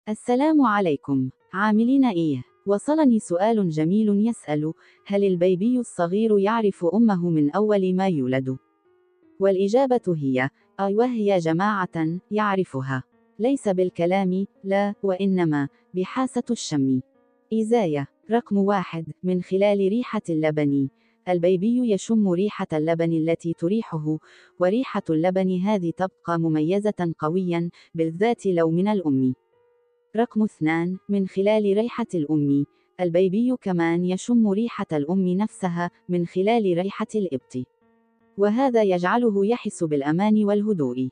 السلام عليكم. عاملين إيه؟ وصلني سؤال جميل يسأل: هل البيبي الصغير يعرف أمه من أول ما يولد؟ والإجابة هي: أيوه يا جماعة، يعرفها. ليس بالكلام، لا، وإنما بحاسة الشم. إزاي؟ رقم 1: من خلال ريحة اللبن. البيبي يشم ريحة اللبن التي تريحه، وريحة اللبن هذه تبقى مميزة قويا، بالذات لو من الأم. رقم 2: من خلال ريحة الأم. البيبي كمان يشم ريحة الأم نفسها من خلال ريحة الإبط، وهذا يجعله يحس بالأمان والهدوء.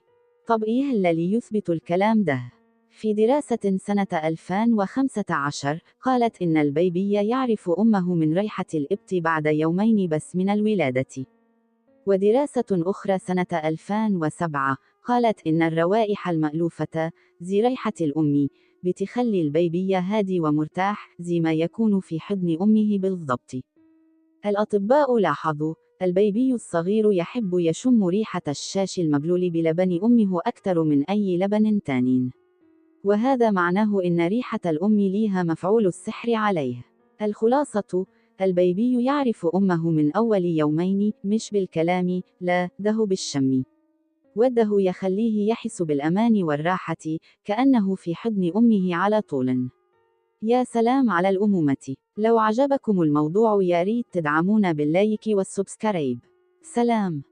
طب إيه اللي يثبت الكلام ده؟ في دراسة سنة 2015 قالت إن البيبي يعرف أمه من ريحة الإبط بعد يومين بس من الولادة. ودراسة أخرى سنة 2007 قالت إن الروائح المألوفة زي ريحة الأم بتخلي البيبي هادي ومرتاح زي ما يكون في حضن أمه بالضبط. الأطباء لاحظوا: البيبي الصغير يحب يشم ريحة الشاش المبلول بلبن أمه أكثر من أي لبن تانٍ، وهذا معناه إن ريحة الأم ليها مفعول السحر عليه. الخلاصة: البيبي يعرف أمه من أول يومين، مش بالكلام، لا، ده بالشم. وده يخليه يحس بالأمان والراحة، كأنه في حضن أمه على طول. يا سلام على الأمومة! لو عجبكم الموضوع يا ريت تدعمونا باللايك والسبسكرايب. سلام.